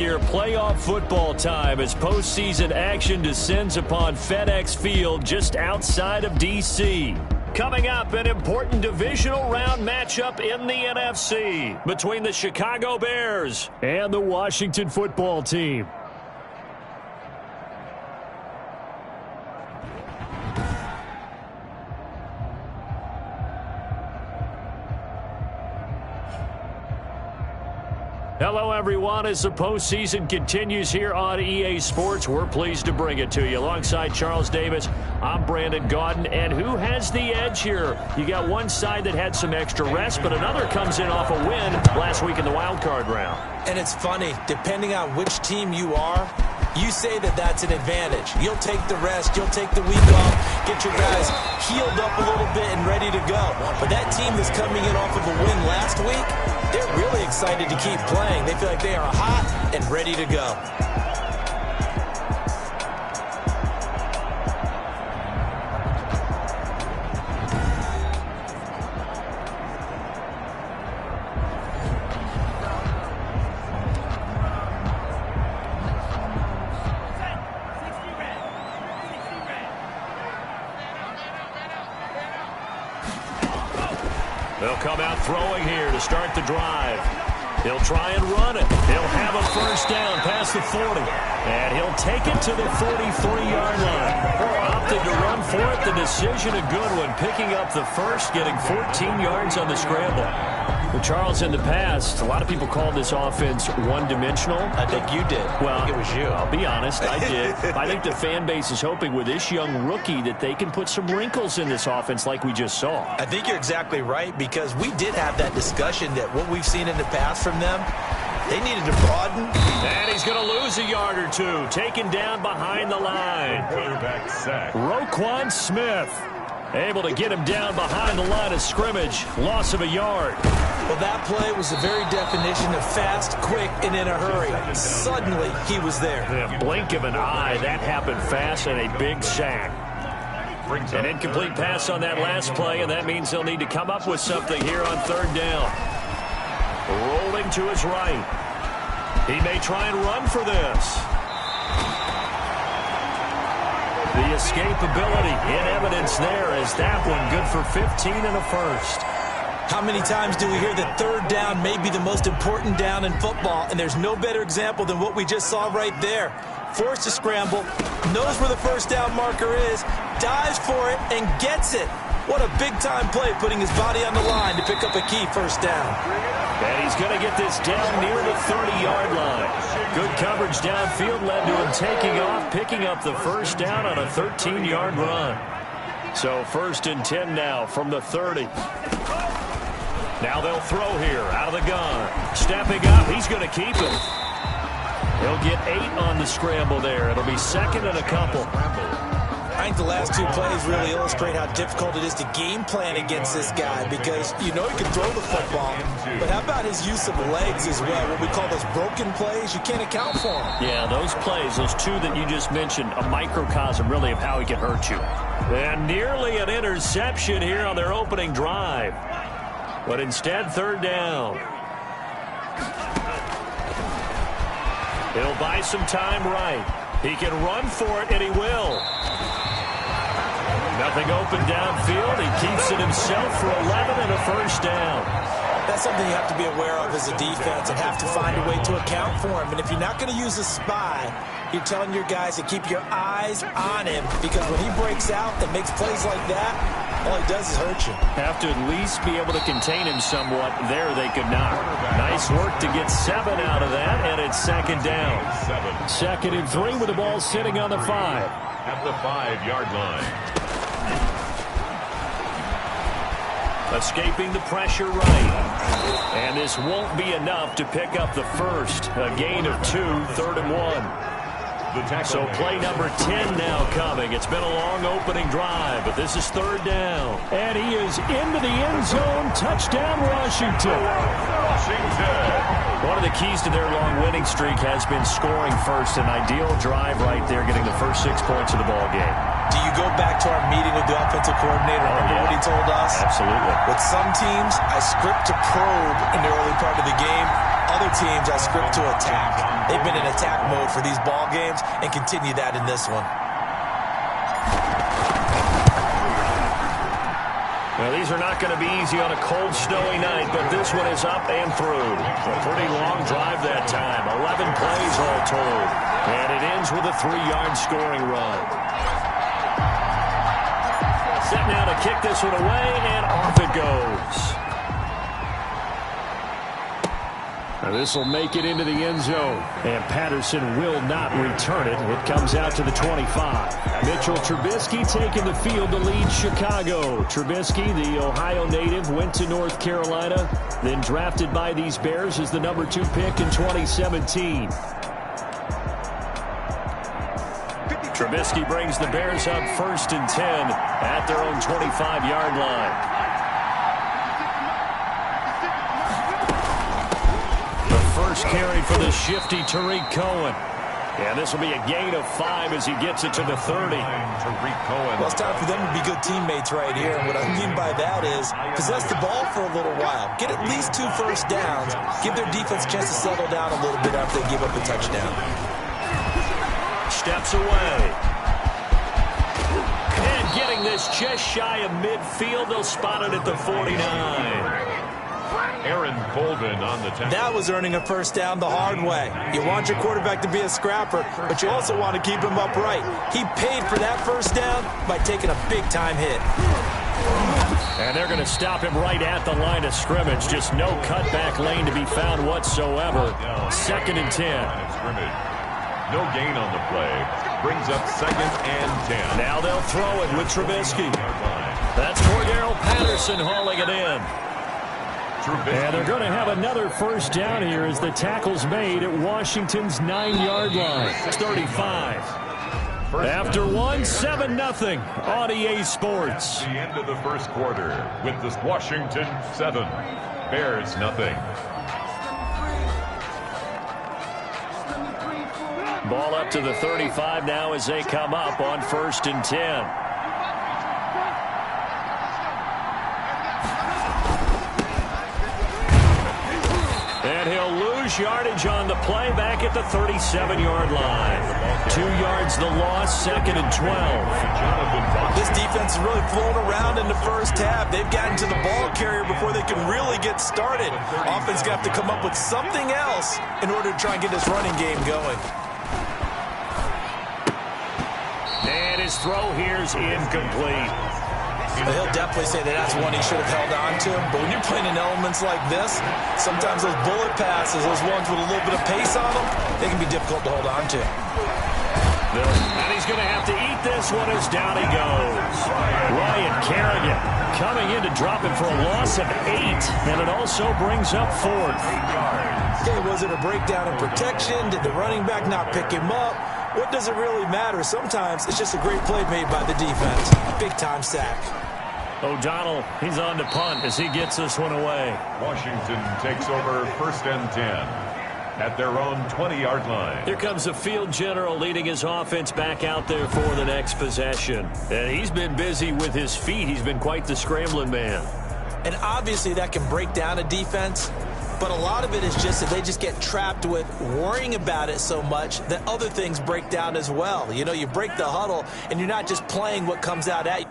Here, playoff football time as postseason action descends upon FedEx Field just outside of D.C. Coming up, an important divisional round matchup in the NFC between the Chicago Bears and the Washington football team. Hello, everyone. As the postseason continues here on EA Sports, we're pleased to bring it to you. Alongside Charles Davis, I'm Brandon Gaudin. And who has the edge here? You got one side that had some extra rest, but another comes in off a win last week in the wild card round. And it's funny, depending on which team you are, you say that that's an advantage. You'll take the rest, you'll take the week off, get your guys healed up a little bit and ready to go. But that team that's coming in off of a win last week, they're really excited to keep playing. They feel like they are hot and ready to go. They'll come out throwing here to start the drive. He'll try and run it. He'll have a first down past the 40. And he'll take it to the 43-yard line. Opted to run for it. The decision a good one. Picking up the first, getting 14 yards on the scramble. Well, Charles, in the past, a lot of people called this offense one-dimensional. I think you did. Well, I think it was you. I'll be honest, I did. I think the fan base is hoping with this young rookie that they can put some wrinkles in this offense like we just saw. I think you're exactly right, because we did have that discussion that what we've seen in the past from them, they needed to broaden. And he's going to lose a yard or two. Taken down behind the line. Quarterback sack. Roquan Smith able to get him down behind the line of scrimmage. Loss of a yard. Well, that play was the very definition of fast, quick, and in a hurry. Suddenly, he was there. In a blink of an eye, that happened fast, and a big sack. An incomplete pass on that last play, and that means they'll need to come up with something here on third down. Rolling to his right. He may try and run for this. The escapability in evidence there as that one good for 15 and a first. How many times do we hear that third down may be the most important down in football, and there's no better example than what we just saw right there. Forced to scramble, knows where the first down marker is, dives for it, and gets it. What a big-time play, putting his body on the line to pick up a key first down. And he's going to get this down near the 30-yard line. Good coverage downfield led to him taking off, picking up the first down on a 13-yard run. So 1st and 10 now from the 30. Now they'll throw here out of the gun. Stepping up, he's going to keep it. He'll get 8 on the scramble there. It'll be 2nd and a couple. I think the last two plays really illustrate how difficult it is to game plan against this guy, because you know he can throw the football, but how about his use of legs as well? What we call those broken plays, you can't account for them. Yeah, those plays, those two that you just mentioned, a microcosm really of how he can hurt you. And nearly an interception here on their opening drive. But instead, third down. He'll buy some time right. He can run for it, and he will. Nothing open downfield. He keeps it himself for 11 and a first down. That's something you have to be aware of as a defense and have to find a way to account for him. And if you're not going to use a spy, you're telling your guys to keep your eyes on him, because when he breaks out and makes plays like that, all he does is hurt you. Have to at least be able to contain him somewhat. There they could not. Nice work to get 7 out of that, and it's 2nd down. 2nd and 3 with the ball sitting on the 5. At the 5-yard line. Escaping the pressure right. And this won't be enough to pick up the first. A gain of 2, 3rd and 1. The tackle. So play number 10 now coming. It's been a long opening drive, but this is third down. And he is into the end zone. Touchdown, Washington. One of the keys to their long winning streak has been scoring first. An ideal drive right there, getting the first 6 points of the ball game. Do you go back to our meeting with the offensive coordinator? Remember what he told us? Absolutely. With some teams, I script to probe in the early part of the game. Other teams, I script to attack. They've been in attack mode for these ball games and continue that in this one. Well, these are not going to be easy on a cold, snowy night, but this one is up and through. A pretty long drive that time. 11 plays all told. And it ends with a 3-yard scoring run. Set now to kick this one away, and off it goes. Now this will make it into the end zone, and Patterson will not return it. It comes out to the 25. Mitchell Trubisky taking the field to lead Chicago. Trubisky, the Ohio native, went to North Carolina, then drafted by these Bears as the number 2 pick in 2017. Trubisky brings the Bears up 1st and 10 at their own 25-yard line. First carry for the shifty Tariq Cohen. And this will be a gain of 5 as he gets it to the 30. Tariq Cohen. Well, it's time for them to be good teammates right here. And what I mean by that is possess the ball for a little while. Get at least 2 first downs. Give their defense a chance to settle down a little bit after they give up a touchdown. Steps away. And getting this just shy of midfield. They'll spot it at the 49. Aaron Colvin on the tackle. That was earning a first down the hard way. You want your quarterback to be a scrapper, but you also want to keep him upright. He paid for that first down by taking a big-time hit. And they're going to stop him right at the line of scrimmage. Just no cutback lane to be found whatsoever. 2nd and 10. No gain on the play. Brings up 2nd and 10. Now they'll throw it with Trubisky. That's Cordero Patterson hauling it in. And they're going to have another first down here as the tackle's made at Washington's 9-yard line. 35. After 1, 7-0 on EA Sports. The end of the first quarter with this Washington 7, Bears nothing. Ball up to the 35 now as they come up on 1st and 10. And he'll lose yardage on the play back at the 37-yard line. 2 yards the loss, 2nd and 12. This defense is really flown around in the first half. They've gotten to the ball carrier before they can really get started. Offense got to come up with something else in order to try and get this running game going. And his throw here's incomplete. He'll definitely say that that's one he should have held on to. But when you're playing in elements like this, sometimes those bullet passes, those ones with a little bit of pace on them, they can be difficult to hold on to. And he's going to have to eat this one as down he goes. Ryan Kerrigan coming in to drop him for a loss of 8. And it also brings up 4th. Okay, was it a breakdown in protection? Did the running back not pick him up? What does it really matter? Sometimes it's just a great play made by the defense. Big-time sack. O'Donnell, he's on to punt as he gets this one away. Washington takes over 1st and 10 at their own 20-yard line. Here comes the field general leading his offense back out there for the next possession. And he's been busy with his feet. He's been quite the scrambling man. And obviously that can break down a defense. But a lot of it is just that they just get trapped with worrying about it so much that other things break down as well. You know, you break the huddle and you're not just playing what comes out at you.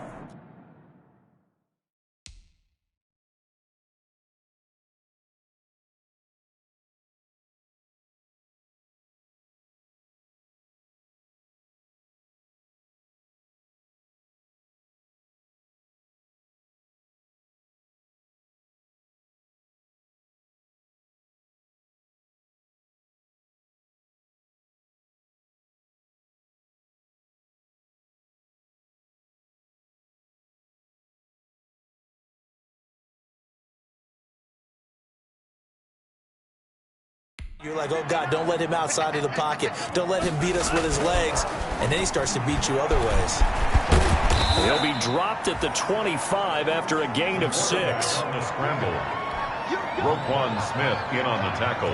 You're like, oh, God, don't let him outside of the pocket. Don't let him beat us with his legs. And then he starts to beat you other ways. He'll be dropped at the 25 after a gain of 6. On the scramble. Roquan Smith in on the tackle.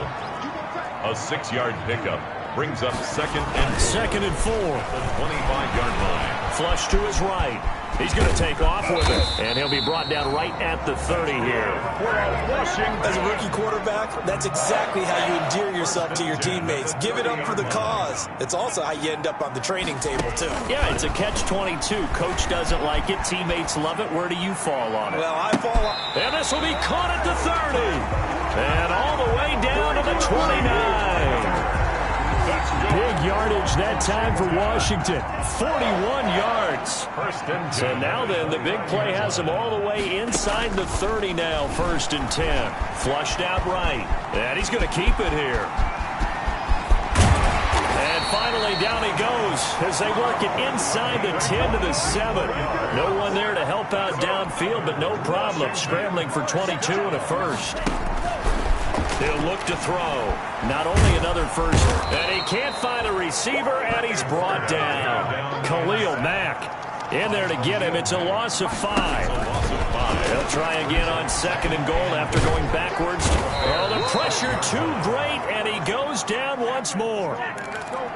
A 6-yard pickup brings up second and 4. The 25-yard line. Flush to his right. He's going to take off with it, and he'll be brought down right at the 30 here. As a rookie quarterback, that's exactly how you endear yourself to your teammates. Give it up for the cause. It's also how you end up on the training table, too. Yeah, it's a catch-22. Coach doesn't like it. Teammates love it. Where do you fall on it? Well, I fall on... And this will be caught at the 30. And all the way down to the 29. Big yardage that time for Washington. 41 yards. So now then, the big play has him all the way inside the 30 now. 1st and 10. Flushed out right. And he's going to keep it here. And finally, down he goes as they work it inside the 10 to the 7. No one there to help out downfield, but no problem. Scrambling for 22 and a first. He'll look to throw. Not only another first, and he can't find a receiver, and he's brought down. Khalil Mack in there to get him. It's a loss of 5. He'll try again on 2nd and goal after going backwards. Oh, the pressure too great, and he goes down once more.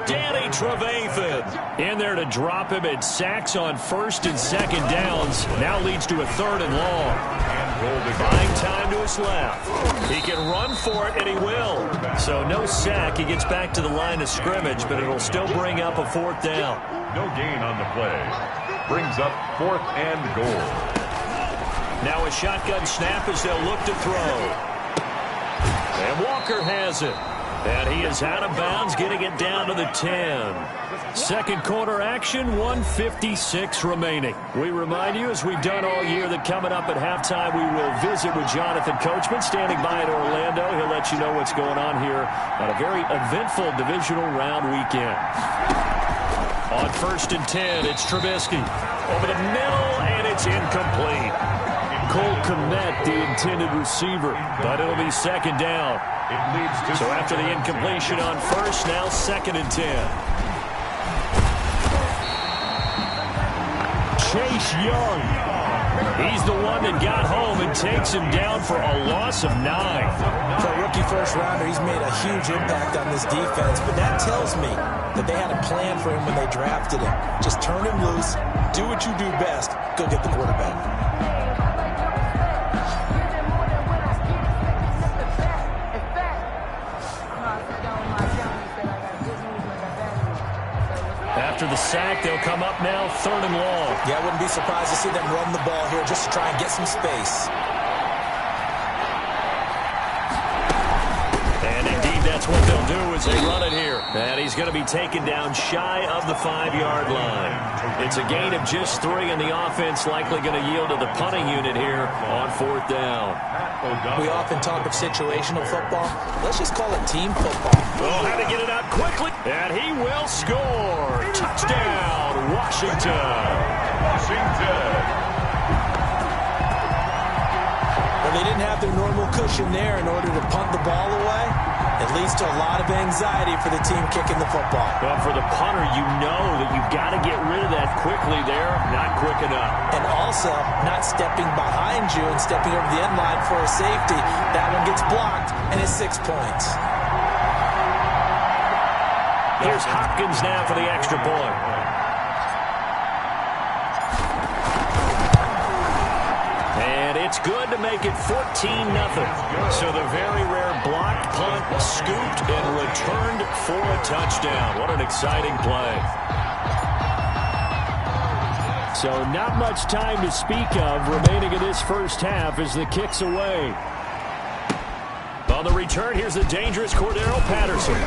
Danny Trevathan in there to drop him. It sacks on 1st and 2nd downs. Now leads to a 3rd and long. Buying time to his left. He can run for it, and he will. So no sack. He gets back to the line of scrimmage, but it'll still bring up a 4th down. No gain on the play. Brings up 4th and goal. Now a shotgun snap as they'll look to throw. And Walker has it. And he is out of bounds, getting it down to the 10. 2nd quarter action, 1:56 remaining. We remind you, as we've done all year, that coming up at halftime, we will visit with Jonathan Coachman, standing by in Orlando. He'll let you know what's going on here on a very eventful divisional round weekend. On 1st and 10, it's Trubisky. Over the middle, and it's incomplete. Cole Kmet, the intended receiver, but it'll be 2nd down. So after the incompletion on 1st, now 2nd and 10. Chase Young. He's the one that got home and takes him down for a loss of 9. For a rookie first-rounder, he's made a huge impact on this defense, but that tells me that they had a plan for him when they drafted him. Just turn him loose, do what you do best, go get the quarterback. After the sack, they'll come up now 3rd and long. Yeah, I wouldn't be surprised to see them run the ball here just to try and get some space. And indeed, that's what they'll do as they run it here. And he's going to be taken down shy of the 5-yard line. It's a gain of just 3, and the offense likely going to yield to the punting unit here on 4th down. We often talk of situational football. Let's just call it team football. Oh, had to get it out quickly, and he will score. Touchdown, Washington. Well, they didn't have their normal cushion there in order to punt the ball away. It leads to a lot of anxiety for the team kicking the football. Well, for the punter, you know that you've got to get rid of that quickly there. Not quick enough. And also, not stepping behind you and stepping over the end line for a safety. That one gets blocked, and it's 6 points. Here's Hopkins now for the extra point. And it's good to make it 14-0. So the very rare blocked punt scooped and returned for a touchdown. What an exciting play. So not much time to speak of remaining in this first half as the kick's away. On the return, here's the dangerous Cordero Patterson.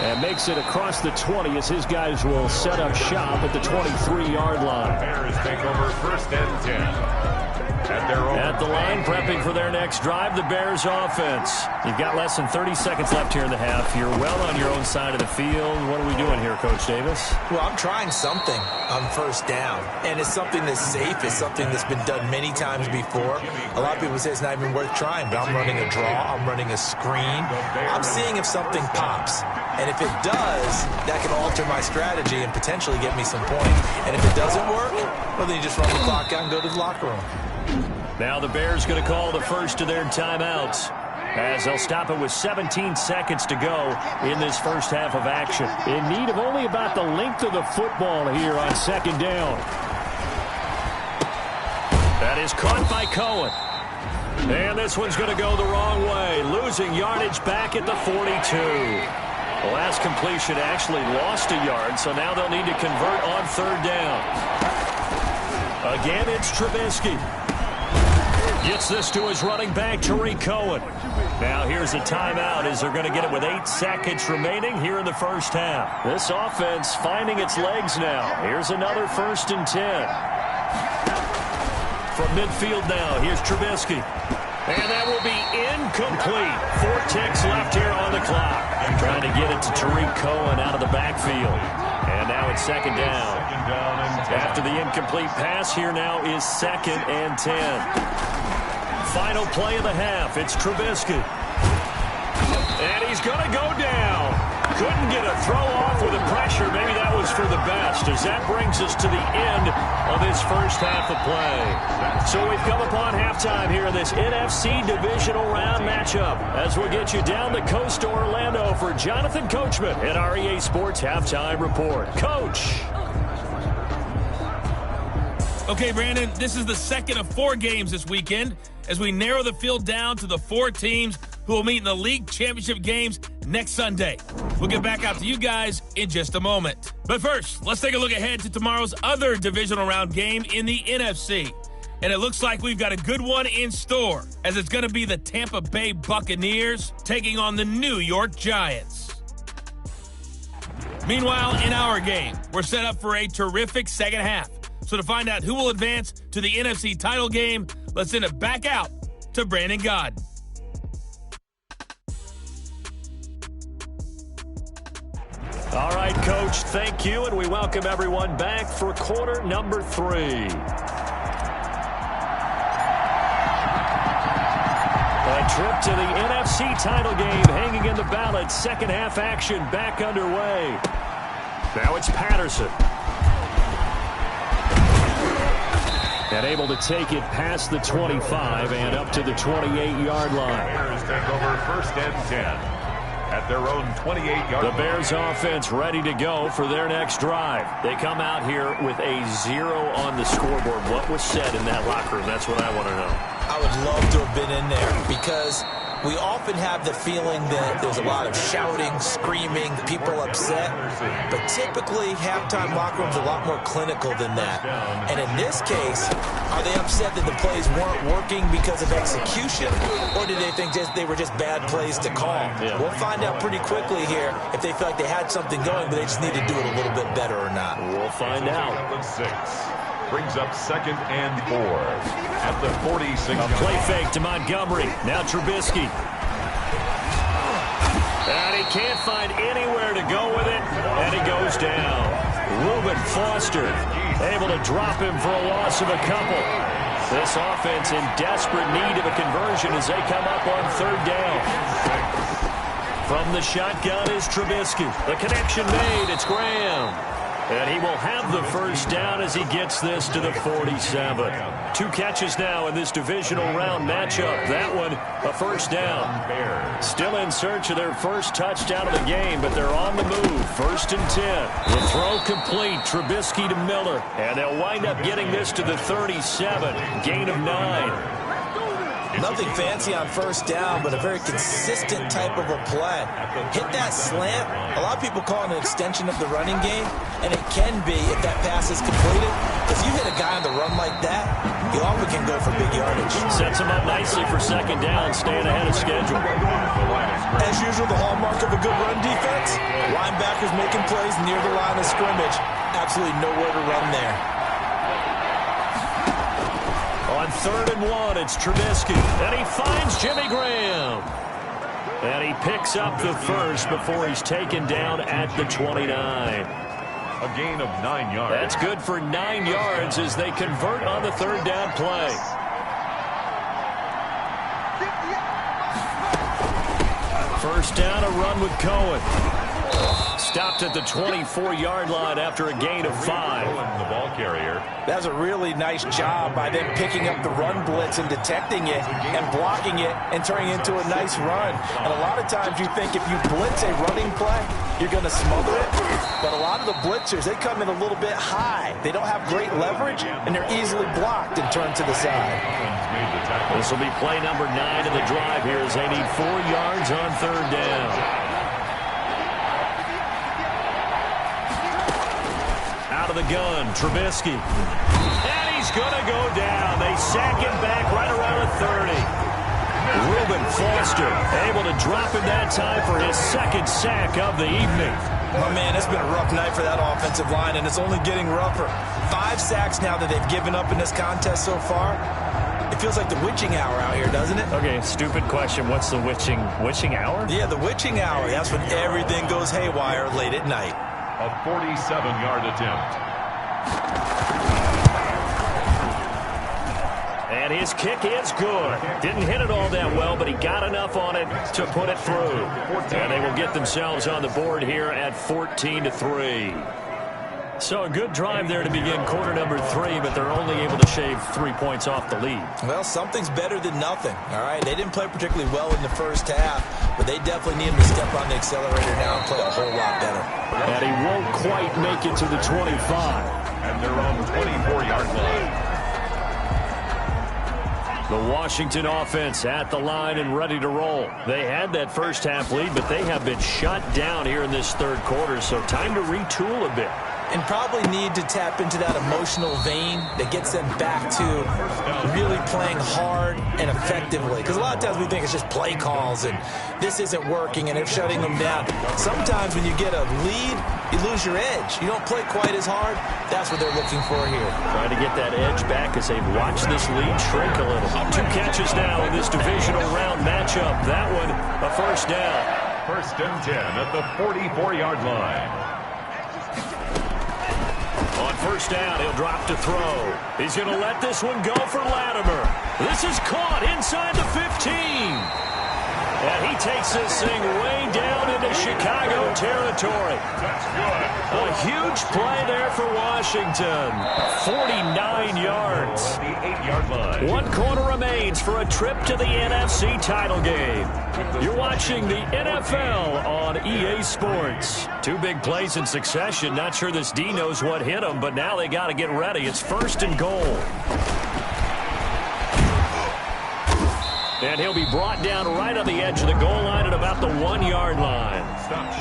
And makes it across the 20 as his guys will set up shop at the 23-yard line. Bears take over 1st and 10. At the line, prepping for their next drive, the Bears offense. You've got less than 30 seconds left here in the half. You're well on your own side of the field. What are we doing here, Coach Davis? Well, I'm trying something on first down, and it's something that's safe. It's something that's been done many times before. A lot of people say it's not even worth trying, but I'm running a draw. I'm running a screen. I'm seeing if something pops. And if it does, that can alter my strategy and potentially get me some points. And if it doesn't work, well, then you just run the clock out and go to the locker room. Now the Bears going to call the first of their timeouts, as they'll stop it with 17 seconds to go in this first half of action. In need of only about the length of the football here on second down. That is caught by Cohen. And this one's going to go the wrong way, losing yardage back at the 42. The last completion actually lost a yard, so now they'll need to convert on third down. Again, it's Trubisky. Gets this to his running back, Tariq Cohen. Now here's a timeout as they're going to get it with 8 seconds remaining here in the first half. This offense finding its legs now. Here's another 1st and 10. From midfield now, here's Trubisky. And that will be incomplete. 4 ticks left here on the clock. Trying to get it to Tariq Cohen out of the backfield. And now it's second down. After the incomplete pass, here now is 2nd and 10. Final play of the half. It's Trubisky. And he's going to go down. Couldn't get a throw off with the pressure. Maybe that was for the best, as that brings us to the end of this first half of play. So we've come upon halftime here in this NFC Divisional Round matchup, as we'll get you down the coast to Orlando for Jonathan Coachman at our EA Sports Halftime Report. Coach. Okay, Brandon, this is the second of 4 games this weekend as we narrow the field down to the 4 teams who will meet in the league championship games next Sunday. We'll get back out to you guys in just a moment. But first, let's take a look ahead to tomorrow's other divisional round game in the NFC. And it looks like we've got a good one in store, as it's going to be the Tampa Bay Buccaneers taking on the New York Giants. Meanwhile, in our game, we're set up for a terrific second half. So to find out who will advance to the NFC title game, let's send it back out to Brandon Gaudin. All right, Coach, thank you, and we welcome everyone back for quarter number 3. A trip to the NFC title game hanging in the balance. Second half action back underway. Now it's Patterson. And able to take it past the 25 and up to the 28-yard line. Bears take over 1st and 10 at their own 28-yard line. The Bears offense ready to go for their next drive. They come out here with a 0 on the scoreboard. What was said in that locker room? That's what I want to know. I would love to have been in there, because we often have the feeling that there's a lot of shouting, screaming, people upset. But typically, halftime locker rooms are a lot more clinical than that. And in this case, are they upset that the plays weren't working because of execution? Or did they think they were just bad plays to call? Yeah. We'll find out pretty quickly here if they feel like they had something going, but they just need to do it a little bit better or not. We'll find out. 6 brings up 2nd and 4 at the 46. A play fake to Montgomery. Now Trubisky. And he can't find anywhere to go with it, and he goes down. Reuben Foster able to drop him for a loss of a couple. This offense in desperate need of a conversion as they come up on third down. From the shotgun is Trubisky. The connection made. It's Graham. And he will have the first down as he gets this to the 47. 2 catches now in this divisional round matchup. That one, a first down. Still in search of their first touchdown of the game, but they're on the move. 1st and 10. The throw complete. Trubisky to Miller. And they'll wind up getting this to the 37. Gain of 9. Nothing fancy on first down, but a very consistent type of a play. Hit that slant. A lot of people call it an extension of the running game, and it can be if that pass is completed. If you hit a guy on the run like that, you often can go for big yardage. Sets him up nicely for second down, staying ahead of schedule. As usual, the hallmark of a good run defense, linebackers making plays near the line of scrimmage. Absolutely nowhere to run there. On 3rd and 1, it's Trubisky. And he finds Jimmy Graham. And he picks up the first before he's taken down at the 29. A gain of 9 yards. That's good for 9 yards as they convert on the 3rd down play. First down, a run with Cohen. Stopped at the 24-yard line after a gain of 5. The ball carrier. That was a really nice job by them picking up the run blitz and detecting it and blocking it and turning it into a nice run. And a lot of times you think if you blitz a running play, you're going to smother it. But a lot of the blitzers, they come in a little bit high. They don't have great leverage, and they're easily blocked and turned to the side. This will be play number 9 of the drive here as they need 4 yards on 3rd down. Out of the gun, Trubisky. And he's going to go down. They sack him back right around the 30. Reuben Foster able to drop him that time for his 2nd sack of the evening. Oh, man, it's been a rough night for that offensive line, and it's only getting rougher. 5 sacks now that they've given up in this contest so far. It feels like the witching hour out here, doesn't it? Okay, stupid question. What's the witching hour? Yeah, the witching hour. That's when everything goes haywire late at night. A 47-yard attempt. And his kick is good. Didn't hit it all that well, but he got enough on it to put it through. And they will get themselves on the board here at 14-3. So a good drive there to begin quarter number 3, but they're only able to shave 3 points off the lead. Well, something's better than nothing, all right? They didn't play particularly well in the first half, but they definitely need him to step on the accelerator now and play a whole lot better. And he won't quite make it to the 25. And they're on the 24-yard line. The Washington offense at the line and ready to roll. They had that first half lead, but they have been shut down here in this 3rd quarter, so time to retool a bit. And probably need to tap into that emotional vein that gets them back to really playing hard and effectively. Because a lot of times we think it's just play calls and this isn't working and they're shutting them down. Sometimes when you get a lead, you lose your edge. You don't play quite as hard. That's what they're looking for here. Trying to get that edge back as they've watched this lead shrink a little. 2 catches now in this divisional round matchup. That one, a first down. 1st and 10 at the 44-yard line. On 1st down, he'll drop to throw. He's going to let this one go for Latimer. This is caught inside the 15. And he takes this thing way down into Chicago territory. A huge play there for Washington. 49 yards. The 8-yard line. 1 quarter remains for a trip to the NFC title game. You're watching the NFL on EA Sports. 2 big plays in succession. Not sure this D knows what hit him, but now they got to get ready. It's 1st and goal. And he'll be brought down right on the edge of the goal line at about the 1-yard line.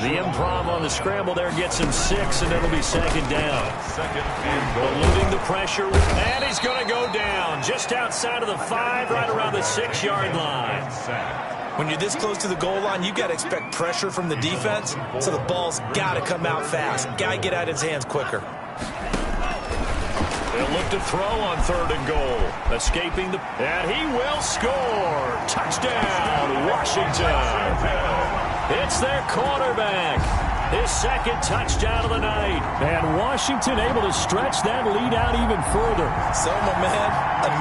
The improv on the scramble there gets him 6, and it'll be 2nd down. 2nd and goal. Eluding the pressure, and he's going to go down just outside of the 5, right around the 6-yard line. When you're this close to the goal line, you got to expect pressure from the defense, so the ball's got to come out fast. Got to get out of his hands quicker. They'll look to throw on 3rd and goal. Escaping the... And he will score. Touchdown, Washington. It's their quarterback. His 2nd touchdown of the night. And Washington able to stretch that lead out even further. So, my man,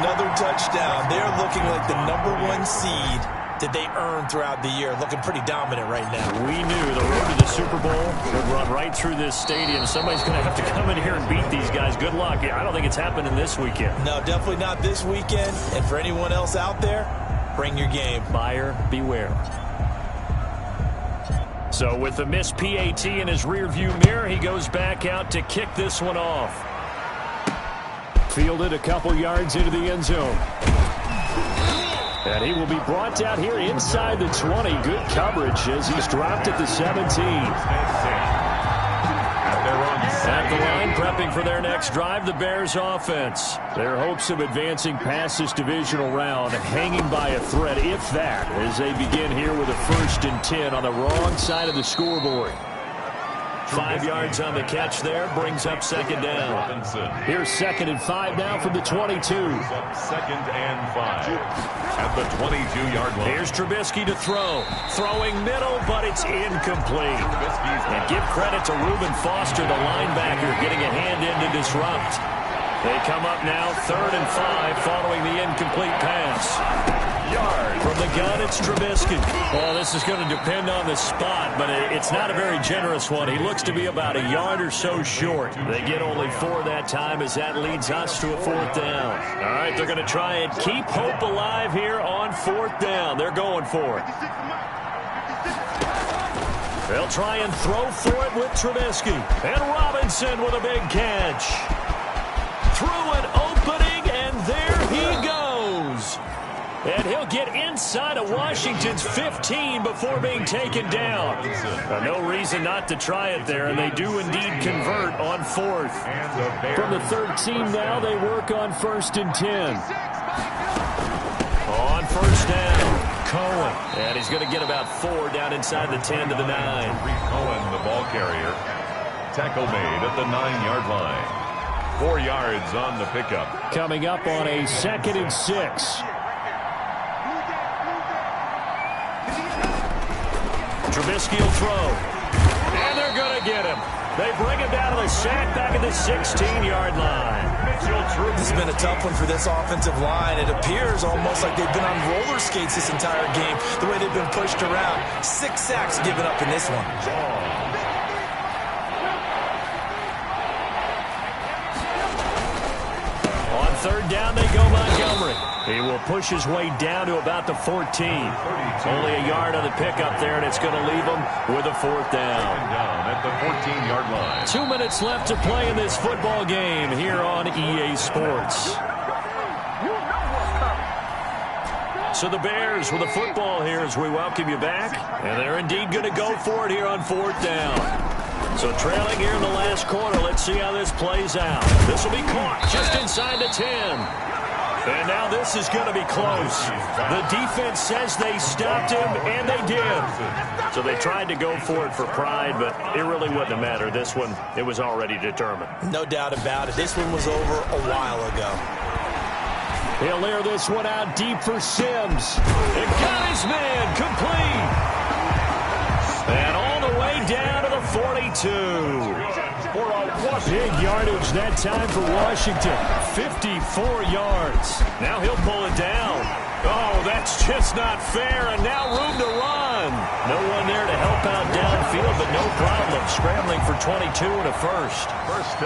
another touchdown. They're looking like the #1 seed that they earned throughout the year. Looking pretty dominant right now. We knew the road to the Super Bowl would run right through this stadium. Somebody's going to have to come in here and beat these guys. Good luck. I don't think it's happening this weekend. No, definitely not this weekend. And for anyone else out there, bring your game. Buyer beware. So with the missed PAT in his rearview mirror, he goes back out to kick this one off. Fielded a couple yards into the end zone. And he will be brought down here inside the 20. Good coverage as he's dropped at the 17. At the line, prepping for their next drive, the Bears offense. Their hopes of advancing past this divisional round hanging by a thread, if that, as they begin here with a 1st and 10 on the wrong side of the scoreboard. 5 yards on the catch there. Brings up second down. Here's 2nd and 5 now from the 22. 2nd and 5 at the 22-yard line. Here's Trubisky to throw. Throwing middle, but it's incomplete. And give credit to Reuben Foster, the linebacker, getting a hand in to disrupt. They come up now 3rd and 5 following the incomplete pass. From the gun, it's Trubisky. Well, this is going to depend on the spot, but it's not a very generous one. He looks to be about a yard or so short. They get only 4 that time as that leads us to a 4th down. All right, they're going to try and keep hope alive here on 4th down. They're going for it. They'll try and throw for it with Trubisky. And Robinson with a big catch. Through an opening, and there he goes. And he'll get inside of Washington's 15 before being taken down. No reason not to try it there, and they do indeed convert on 4th. From the 13 now, they work on 1st and 10. On 1st down, Cohen. And he's going to get about 4 down inside the 10 to the 9. Cohen, the ball carrier. Tackle made at the 9-yard line. 4 yards on the pickup. Coming up on a 2nd and 6. Trubisky will throw. And they're going to get him. They bring him down to the sack back at the 16-yard line. This has been a tough one for this offensive line. It appears almost like they've been on roller skates this entire game, the way they've been pushed around. 6 sacks given up in this one. On 3rd down, they go Montgomery. He will push his way down to about the 14. Only a yard on the pickup there, and it's going to leave him with a 4th down. At the 14-yard line. 2 minutes left to play in this football game here on EA Sports. So the Bears with the football here as we welcome you back. And they're indeed going to go for it here on 4th down. So trailing here in the last quarter. Let's see how this plays out. This will be caught just inside the 10. And now this is going to be close. The defense says they stopped him, and they did. So they tried to go for it for pride, but it really wouldn't have mattered. This one, it was already determined. No doubt about it. This one was over a while ago. He'll air this one out deep for Sims. And got his man complete. And all the way down to the 42. Big yardage that time for Washington. 54 yards. Now he'll pull it down. Oh, that's just not fair. And now room to run. No one there to help out downfield, but no problem. Scrambling for 22 and a first.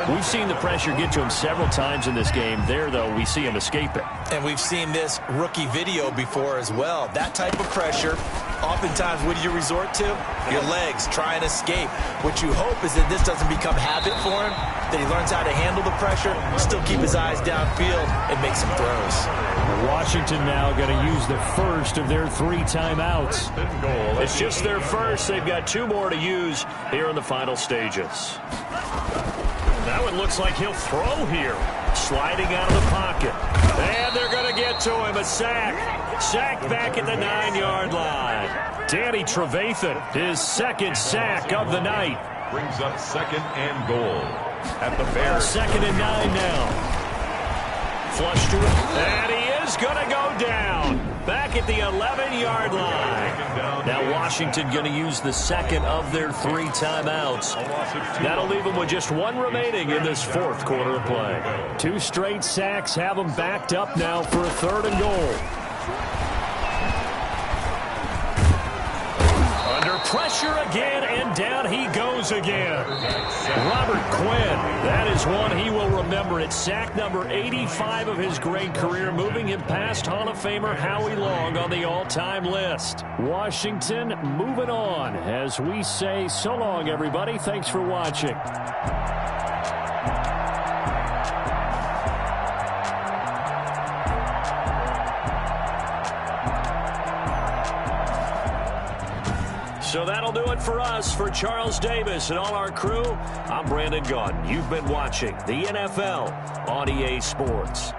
We've seen the pressure get to him several times in this game. There, though, we see him escape it. And we've seen this rookie video before as well. That type of pressure, oftentimes, what do you resort to? Your legs, try and escape. What you hope is that this doesn't become habit for him, that he learns how to handle the pressure, still keep his eyes downfield, and make some throws. Washington now going to use the first of their 3 timeouts. It's just their first. They've got 2 more to use here in the final stages. That one looks like he'll throw here. Sliding out of the pocket. And they're going to get to him. A sack. Sacked back at the 9-yard line. Danny Trevathan, his 2nd sack of the night. Brings up 2nd and goal at the Bears. 2nd and 9 now. Flush to it. And he is going to go down. Back at the 11-yard line. Now Washington going to use the 2nd of their 3 timeouts. That'll leave them with just 1 remaining in this 4th quarter of play. 2 straight sacks have them backed up now for a 3rd and goal. Under pressure again, and down he goes again. Robert Quinn, that is one he will remember. It's sack number 85 of his great career, moving him past Hall of Famer Howie Long on the all-time list. Washington moving on as we say so long, everybody. Thanks for watching. So that'll do it for us. For Charles Davis and all our crew, I'm Brandon Gaudin. You've been watching the NFL on EA Sports.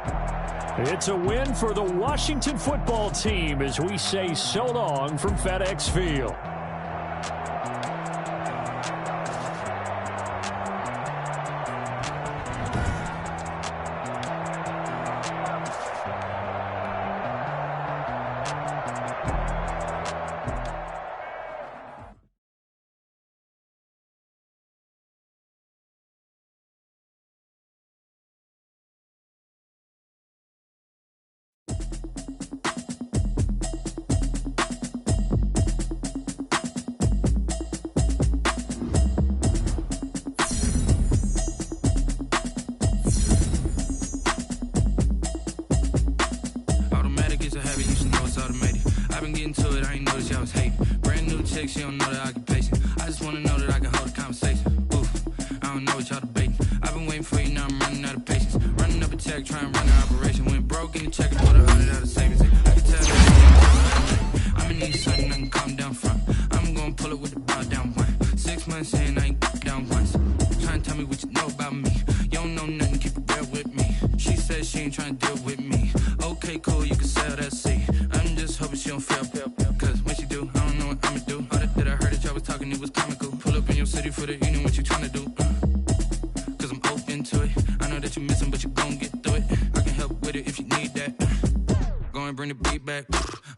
It's a win for the Washington football team as we say so long from FedEx Field. chick, she don't know the occupation. I just wanna know that I can hold a conversation. Ooh, I don't know what y'all debating. I've been waiting for you, now I'm running out of patience. Running up a check, trying to run an operation. Went broke in the check and put 100 out of savings. I can tell that I'm in need something I can calm down from. I'm gonna pull it with the bow down one. 6 months in, I ain't down once. Trying to tell me what you know about me. You don't know nothing, keep it real with me. She said she ain't trying to deal with me. Okay, cool, you can sell that seat. I'm just hoping she don't fail. Cause when she do, I don't know what I'ma do. All that I heard that y'all was talking, it was comical. Pull up in your city for the evening, what you trying to do? Cause I'm open to it. I know that you're missing, but you gon' get through it. I can help with it if you need that. Go and bring the beat back.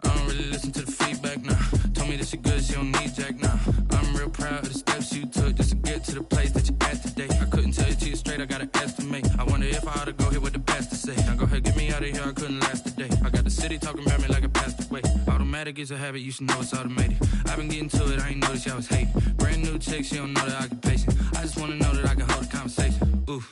I don't really listen to the feedback, nah. Told me that she good, she don't need jack, nah. I'm real proud of the steps you took just to get to the place that you're at today. I couldn't tell you to you straight, I gotta estimate. I wonder if I ought to go here with the pastor say. Now go ahead, get me out of here, I couldn't last a day. I got the city talking about me like a passed away. Automatic is a habit, you should know it's automated. I've been getting to it, I ain't noticed y'all was hating. Brand new chick, she don't know the occupation. I just wanna know that I can hold a conversation. Ooh,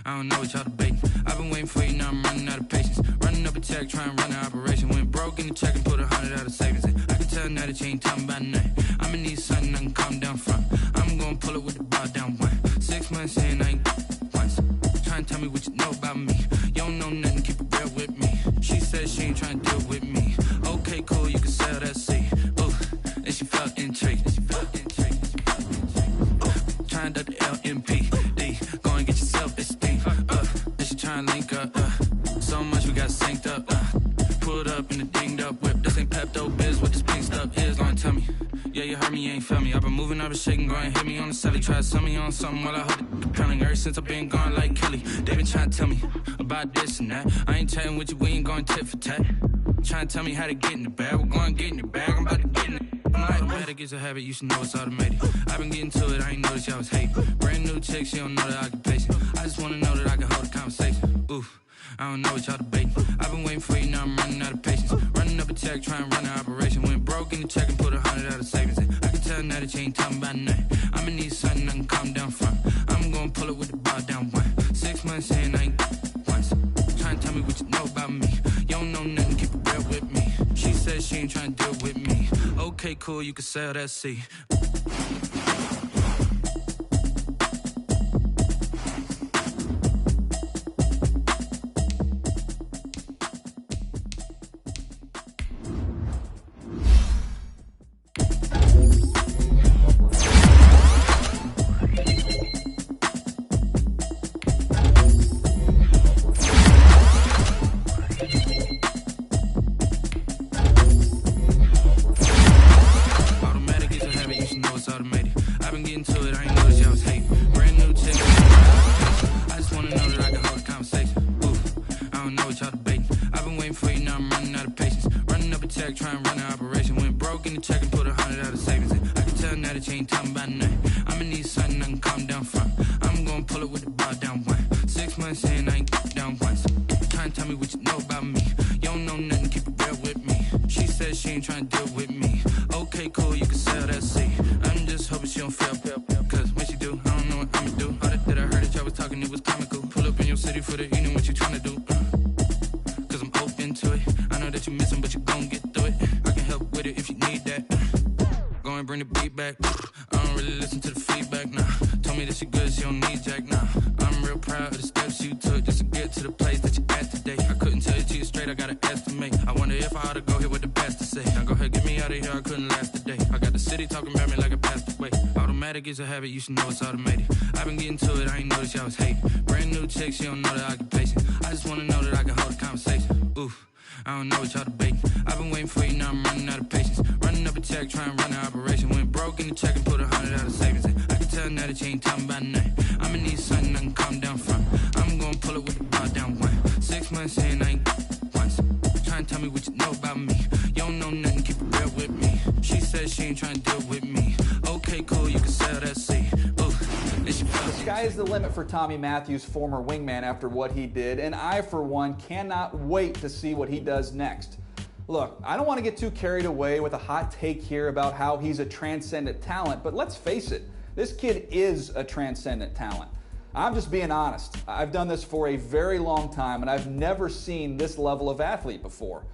I don't know what y'all debating. I've been waiting for you, now I'm running out of patience. Running up a check, trying to run an operation. Went broke in the check and put 100 out of savings. I can tell now that you ain't talking about nothing. I'ma need something I can calm down from. I'm gonna pull it with the bow down one. 6 months in, I ain't once. Trying to tell me what you know about me. You don't know nothing, keep it real with me. She said she ain't trying to deal with me. Okay, cool, you can sell that seat. Ooh, and she felt intrigued. Trying to the LMP. Go and get your self-esteem. And she trying to link up. So much we got synced up. Pulled up in the dinged up whip. This ain't Pepto-Biz, what this pink stuff is. Long tell me. Yeah, you heard me, you ain't felt me. I've been moving, I've been shaking, go and hit me on the celly. Try to sell me on something while I hold it compelling. Ever since I've been gone like Kelly. They been trying to tell me about this and that. I ain't chatting with you, we ain't going tit for tat. Trying to tell me how to get in the bag. We're going to get in the bag, I'm about to get in it. I'm like, automatic is a habit, you should know it's automated. I've been getting to it, I ain't noticed y'all was hating. Brand new chick, she don't know the occupation. I just wanna know that I can hold a conversation. Ooh, I don't know what y'all debating. I've been waiting for you, now I'm running out of patience. Running up a check, trying to run an operation. Went broke in the check and put 100 out of savings. I can tell now that you ain't talking about nothing. I'ma need something I can calm down from. I'm gonna pull it with the bow down one. 6 months in, I ain't once. Trying to tell me what you know about me. You don't know nothing, keep it real with me. She said she ain't trying to deal with me. Okay, cool, you can sell that seat. Is a habit, you should know it's automated. I've been getting to it, I ain't noticed y'all was hating. Brand new chick, she don't know the occupation. I just wanna know that I can hold a conversation. Ooh, I don't know what y'all debating. I've been waiting for you, now I'm running out of patience. Running up a check, trying to run an operation. Went broke in the check and put 100 out of savings. I can tell now that you ain't talking about nothing. I'ma need something I can calm down from. I'm gonna pull it with the bow down one. 6 months in, I ain't once. Trying to tell me what you know about me. You don't know nothing, keep it real with me. She said she ain't trying to deal with me. Okay, cool, you can sell that seat. Ooh, the sky is the limit for Tommy Matthews, former wingman, after what he did, and I, for one, cannot wait to see what he does next. Look, I don't want to get too carried away with a hot take here about how he's a transcendent talent, but let's face it, this kid is a transcendent talent. I'm just being honest. I've done this for a very long time, and I've never seen this level of athlete before.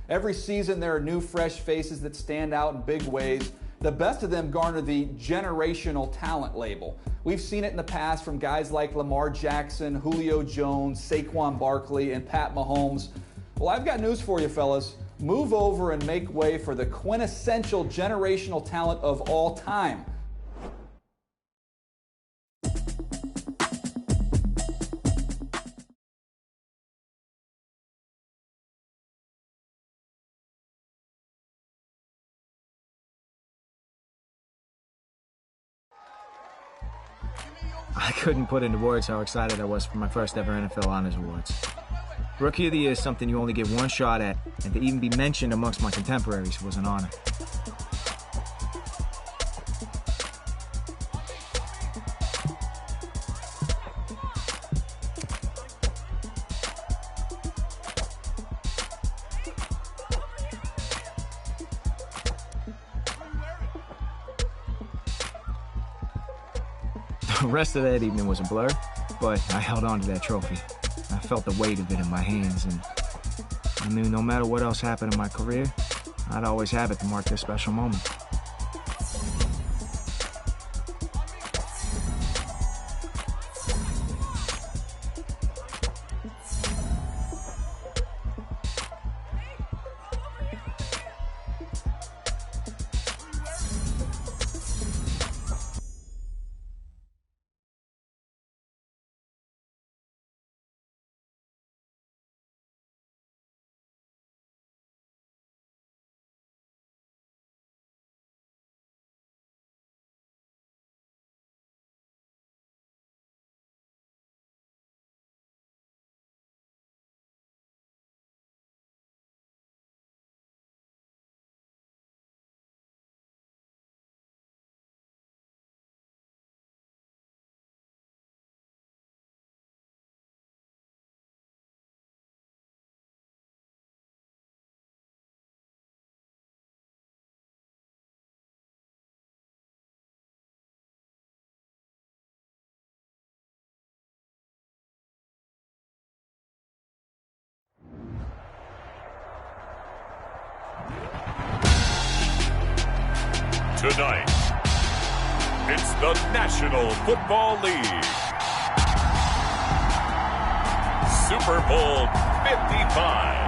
Every season, there are new, fresh faces that stand out in big ways, The best of them garner the generational talent label. We've seen it in the past from guys like Lamar Jackson, Julio Jones, Saquon Barkley, and Pat Mahomes. Well, I've got news for you, fellas. Move over and make way for the quintessential generational talent of all time. I couldn't put into words how excited I was for my first ever NFL Honors Awards. Rookie of the Year is something you only get one shot at, and to even be mentioned amongst my contemporaries was an honor. The rest of that evening was a blur, but I held on to that trophy. I felt the weight of it in my hands, and I knew no matter what else happened in my career, I'd always have it to mark this special moment. Tonight, it's the National Football League. Super Bowl 55.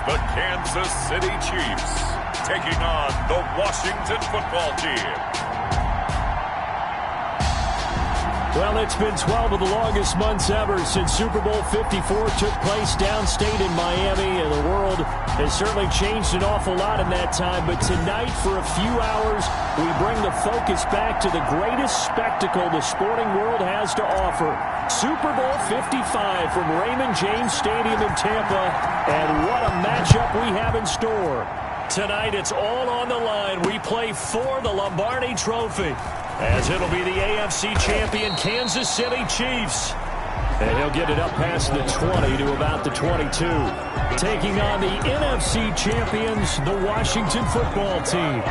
The Kansas City Chiefs taking on the Washington football team. Well, it's been 12 of the longest months ever since Super Bowl 54 took place downstate in Miami, and the world has certainly changed an awful lot in that time. But tonight, for a few hours, we bring the focus back to the greatest spectacle the sporting world has to offer. Super Bowl 55 from Raymond James Stadium in Tampa, and what a matchup we have in store. Tonight, it's all on the line. We play for the Lombardi Trophy, as it'll be the AFC champion Kansas City Chiefs. And he'll get it up past the 20 to about the 22. Taking on the NFC champions, the Washington football team.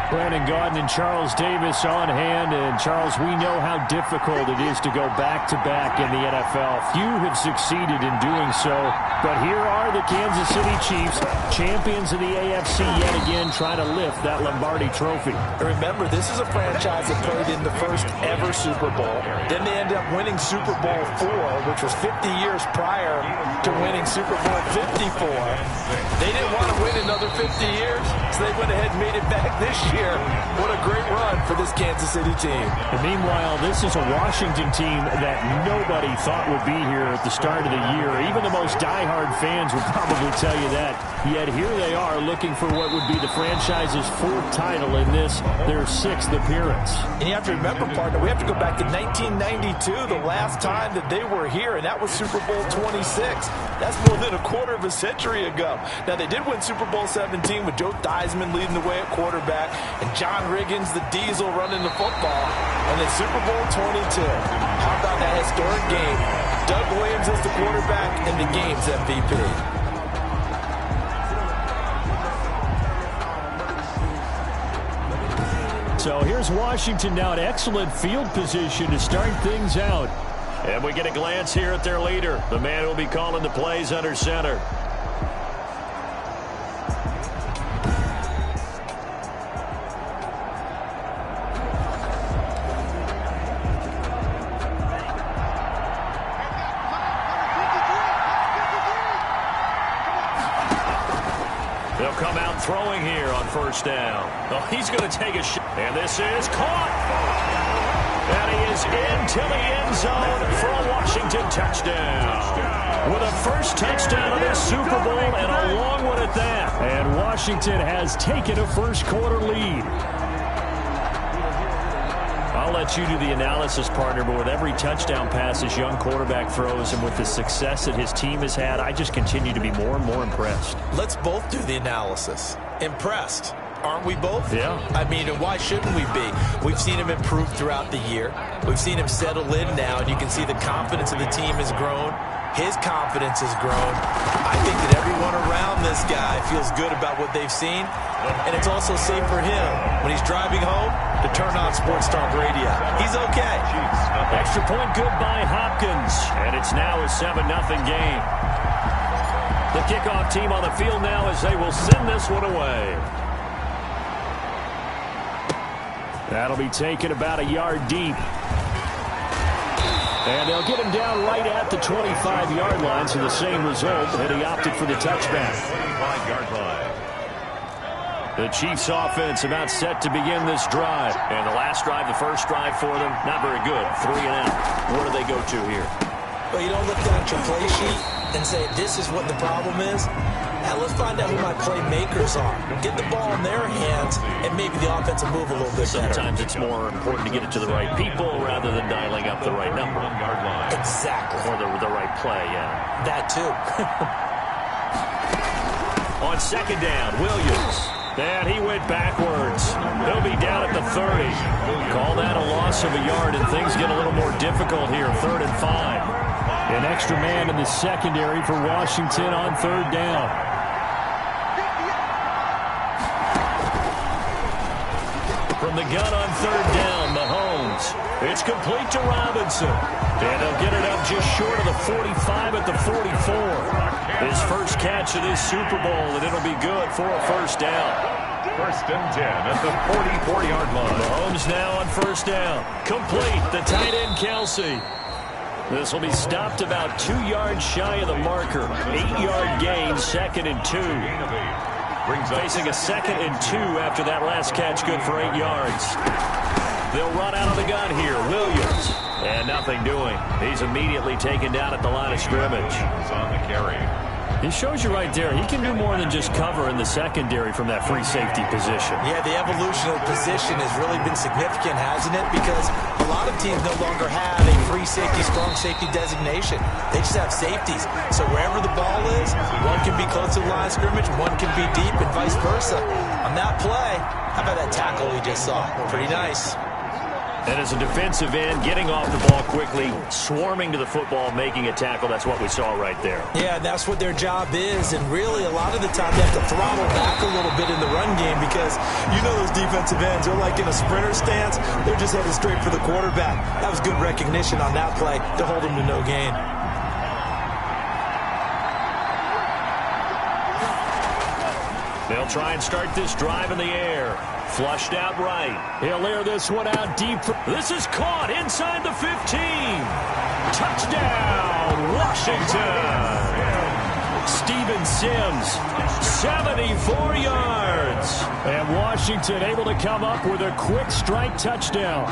Brandon Gaudin and Charles Davis on hand. And, Charles, we know how difficult it is to go back-to-back in the NFL. Few have succeeded in doing so. But here are the Kansas City Chiefs, champions of the AFC yet again, trying to lift that Lombardi Trophy. Remember, this is a franchise that played in the first ever Super Bowl. Then they ended up winning Super Bowl IV, which was 50 years prior to winning Super Bowl 54. They didn't want to win another 50 years, so they went ahead and made it back this year. What a great run for this Kansas City team. And meanwhile, this is a Washington team that nobody thought would be here at the start of the year. Even the most diehard fans would probably tell you that. Yet here they are looking for what would be the franchise's fourth title in this, their sixth appearance. And you have to remember, partner, we have to go back to 1992, the last time that they were here, and that was Super Bowl 26. That's more than a quarter of a century ago. Now, they did win Super Bowl 17 with Joe Theismann Heisman leading the way at quarterback, and John Riggins, the Diesel, running the football. And then Super Bowl 22. How about that historic game? Doug Williams is the quarterback and the game's MVP. So here's Washington now in excellent field position to start things out. And we get a glance here at their leader, the man who will be calling the plays under center. They'll come out throwing here on first down. Oh, he's going to take a shot. And this is caught. And he is into the end zone for a Washington touchdown. With a first touchdown of this Super Bowl and a long one at that. And Washington has taken a first quarter lead. I'll let you do the analysis, partner, but with every touchdown pass this young quarterback throws and with the success that his team has had, I just continue to be more and more impressed. Let's both do the analysis. Impressed. Aren't we both? Yeah. I mean, and why shouldn't we be? We've seen him improve throughout the year. We've seen him settle in now, and you can see the confidence of the team has grown. His confidence has grown. I think that everyone around this guy feels good about what they've seen, and it's also safe for him when he's driving home to turn on Sports Talk Radio. He's okay. Extra point good by Hopkins, and it's now a 7-0 game. The kickoff team on the field now as they will send this one away. That'll be taken about a yard deep. And they'll get him down right at the 25-yard line, so the same result, and he opted for the touchback. 25-yard line. The Chiefs offense about set to begin this drive. And the last drive, the first drive for them, not very good. 3 and out. Where do they go to here? Well, you don't look down at your play sheet and say, this is what the problem is. Now let's find out who my playmakers are. Get the ball in their hands, and maybe the offense will move a little bit better. Sometimes it's more important to get it to the right people rather than dialing up the right number. 1-yard line. Exactly. Or the right play, yeah. That too. On second down, Williams. And he went backwards. He'll be down at the 30. Call that a loss of a yard, and things get a little more difficult here. 3rd and 5. An extra man in the secondary for Washington on 3rd down. From the gun on 3rd down, Mahomes. It's complete to Robinson. And they'll get it up just short of the 45 at the 44. His first catch of this Super Bowl, and it'll be good for a first down. 1st and 10 at the 44-yard line. Mahomes now on first down. Complete, the tight end Kelsey. This will be stopped about 2 yards shy of the marker. 8-yard gain, 2nd and 2. Facing a 2nd and 2 after that last catch, good for 8 yards. They'll run out of the gun here. Williams. And nothing doing. He's immediately taken down at the line of scrimmage. He's on the carry. He shows you right there, he can do more than just cover in the secondary from that free safety position. Yeah, the evolution of the position has really been significant, hasn't it? Because a lot of teams no longer have a free safety, strong safety designation. They just have safeties. So wherever the ball is, one can be close to the line of scrimmage, one can be deep, and vice versa. On that play, how about that tackle we just saw? Pretty nice. And as a defensive end, getting off the ball quickly, swarming to the football, making a tackle, that's what we saw right there. Yeah, that's what their job is, and really a lot of the time they have to throttle back a little bit in the run game because you know those defensive ends, they're like in a sprinter stance, they're just headed straight for the quarterback. That was good recognition on that play to hold them to no gain. They'll try and start this drive in the air. Flushed out right. He'll air this one out deep. This is caught inside the 15. Touchdown, Washington. Steven Sims, 74 yards. And Washington able to come up with a quick strike touchdown.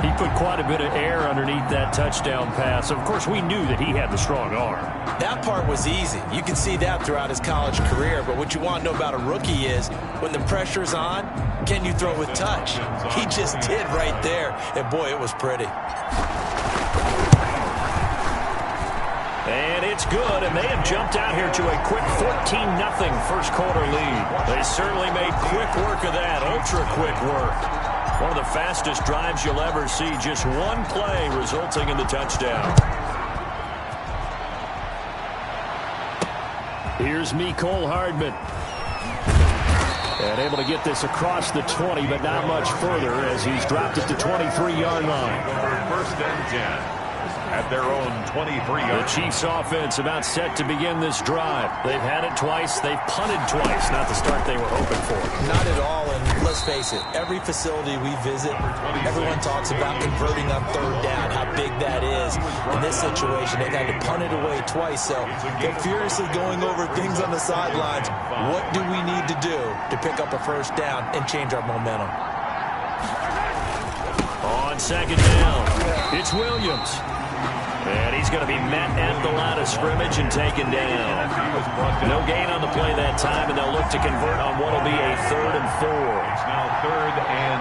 He put quite a bit of air underneath that touchdown pass. Of course, we knew that he had the strong arm. That part was easy. You can see that throughout his college career. But what you want to know about a rookie is when the pressure's on, can you throw with touch? He just did right there. And, boy, it was pretty. And it's good, and they have jumped out here to a quick 14-0 first quarter lead. They certainly made quick work of that, ultra-quick work. One of the fastest drives you'll ever see, just one play resulting in the touchdown. Here's Mecole Hardman. And able to get this across the 20, but not much further as he's dropped it to 23-yard line. First and 10. At their own 23-yard. The Chiefs offense about set to begin this drive. They've had it twice. They've punted twice. Not the start they were hoping for. Not at all, and let's face it, every facility we visit, everyone talks about converting on third down, how big that is. In this situation, they've had to punt it away twice, so they're furiously going over things on the sidelines. What do we need to do to pick up a first down and change our momentum? On second down, it's Williams. And he's going to be met at the line of scrimmage and taken down. No gain on the play that time, and they'll look to convert on what will be a 3rd and 4. It's now 3rd and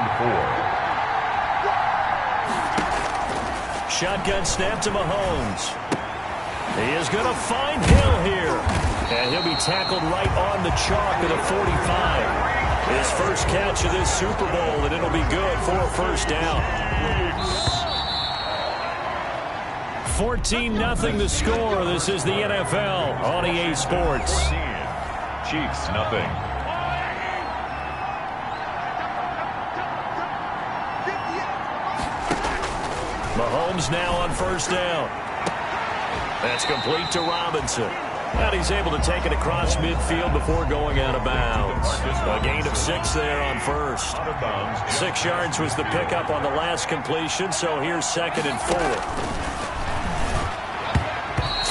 4. Shotgun snap to Mahomes. He is going to find Hill here. And he'll be tackled right on the chalk of the 45. His first catch of this Super Bowl, and it'll be good for a first down. 14-0 the score. This is the NFL on EA Sports. Chiefs, nothing. Mahomes now on first down. That's complete to Robinson. And he's able to take it across midfield before going out of bounds. A gain of 6 there on first. 6 yards was the pickup on the last completion, so here's 2nd and 4.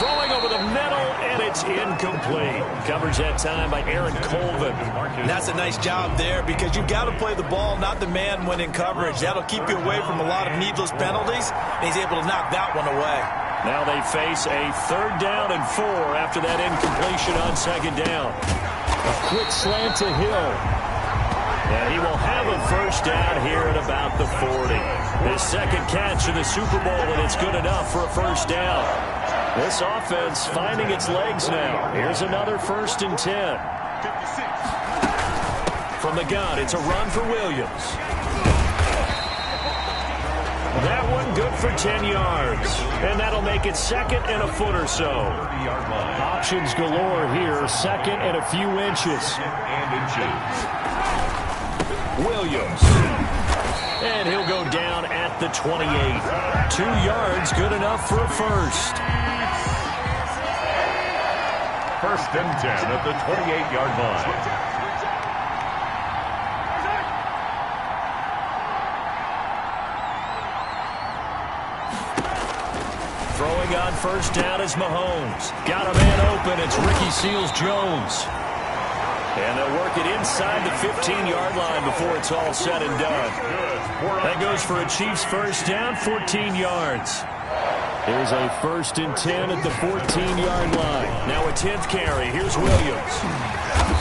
Throwing over the middle, and it's incomplete. Coverage that time by Aaron Colvin. And that's a nice job there because you've got to play the ball, not the man when in coverage. That'll keep you away from a lot of needless penalties, and he's able to knock that one away. Now they face a 3rd down and 4 after that incompletion on 2nd down. A quick slant to Hill. And he will have a first down here at about the 40. His 2nd catch of the Super Bowl, and it's good enough for a first down. This offense finding its legs now. Here's another 1st and 10. From the gun, it's a run for Williams. That one good for 10 yards. And that'll make it 2nd and a foot or so. Options galore here. 2nd and a few inches. Williams. And he'll go down at the 28. 2 yards, good enough for a first. 1st and 10 at the 28-yard line. Throwing on first down is Mahomes. Got a man open. It's Ricky Seals-Jones. And they'll work it inside the 15-yard line before it's all said and done. That goes for a Chiefs first down, 14 yards. Here's a 1st and 10 at the 14-yard line. Now a 10th carry. Here's Williams.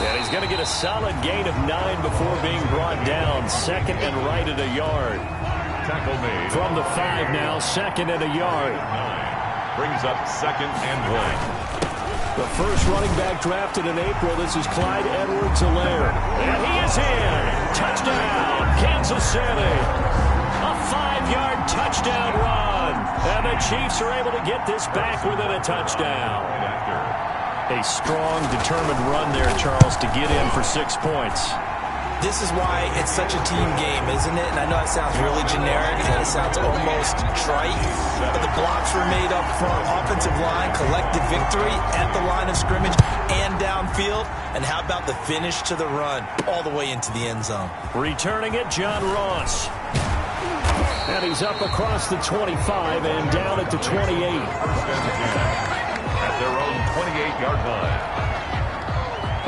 And he's going to get a solid gain of 9 before being brought down. 2nd and right at a yard. Tackle made. From the 5 now, 2nd and a yard. 9. Brings up 2nd and 1. The first running back drafted in April. This is Clyde Edwards-Helaire. And he is in. Touchdown, Kansas City. A 5-yard touchdown run. And the Chiefs are able to get this back within a touchdown. A strong, determined run there, Charles, to get in for 6 points. This is why it's such a team game, isn't it? And I know it sounds really generic and it sounds almost trite, but the blocks were made up front, offensive line, collective victory at the line of scrimmage and downfield. And how about the finish to the run all the way into the end zone? Returning it, John Ross. And he's up across the 25 and down at the 28. At their own 28-yard line.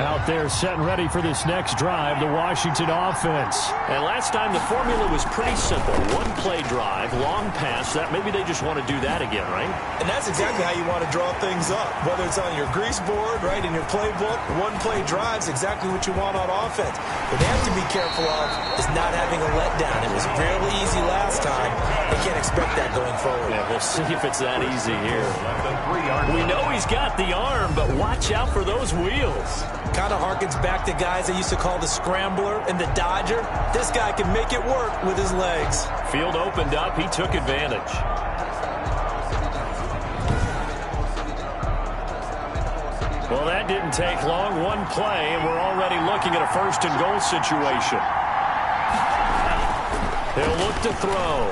Out there setting ready for this next drive, the Washington offense. And last time the formula was pretty simple. One-play drive, long pass. That maybe they just want to do that again, right? And that's exactly how you want to draw things up. Whether it's on your grease board, right, in your playbook, one-play drive's exactly what you want on offense. What they have to be careful of is not having a letdown. It was fairly easy last time. They can't expect that going forward. Yeah, we'll see if it's that easy here. We know he's got the arm, but watch out for those wheels. Kind of harkens back to guys they used to call the scrambler and the dodger. This guy can make it work with his legs. Field opened up. He took advantage. Well, that didn't take long. One play, and we're already looking at a first-and-goal situation. He'll look to throw.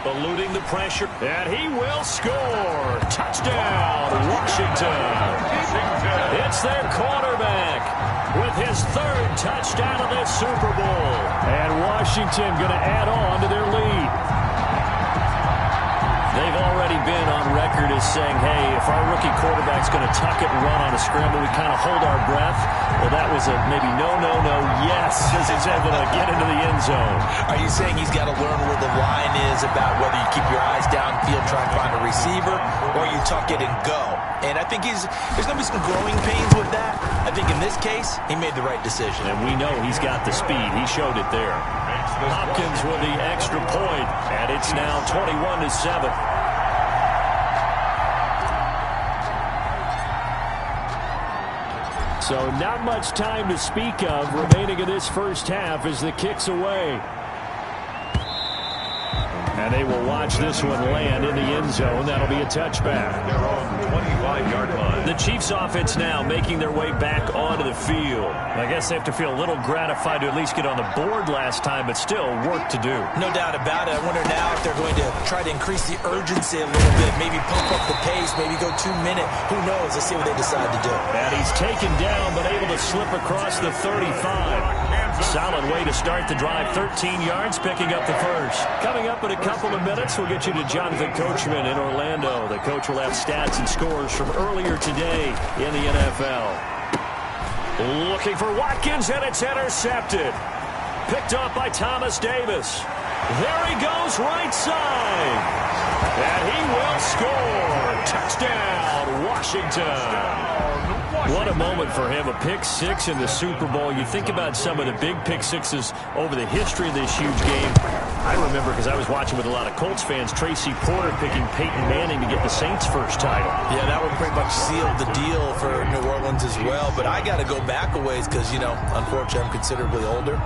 Eluding the pressure, and he will score. Touchdown, Washington. It's their quarterback with his third touchdown of this Super Bowl. And Washington going to add on to their lead. They've already been on record as saying, hey, if our rookie quarterback's going to tuck it and run on a scramble, we kind of hold our breath. Well, that was a maybe no, yes, as he's able to get into the end zone. Are you saying he's got to learn where the line is about whether you keep your eyes downfield, try and find a receiver, or you tuck it and go? And I think there's going to be some growing pains with that. I think in this case, he made the right decision. And we know he's got the speed. He showed it there. Hopkins with the extra point, and it's now 21-7. So not much time to speak of remaining in this first half as the kick's away. And they will watch this one land in the end zone. That'll be a touchback. Their own 25-yard line. The Chiefs offense now making their way back onto the field. I guess they have to feel a little gratified to at least get on the board last time, but still work to do. No doubt about it. I wonder now if they're going to try to increase the urgency a little bit, maybe pump up the pace, maybe go 2 minute. Who knows? Let's see what they decide to do. And he's taken down, but able to slip across the 35. Solid way to start the drive. 13 yards, picking up the first. Coming up in a couple of minutes, we'll get you to Jonathan Coachman in Orlando. The coach will have stats and scores from earlier today in the NFL. Looking for Watkins, and it's intercepted. Picked off by Thomas Davis. There he goes, right side. And he will score. Touchdown, Washington. What a moment for him, a pick six in the Super Bowl. You think about some of the big pick sixes over the history of this huge game. I remember, because I was watching with a lot of Colts fans, Tracy Porter picking Peyton Manning to get the Saints' first title. Yeah, that would pretty much seal the deal for New Orleans as well. But I got to go back a ways because, you know, unfortunately I'm considerably older.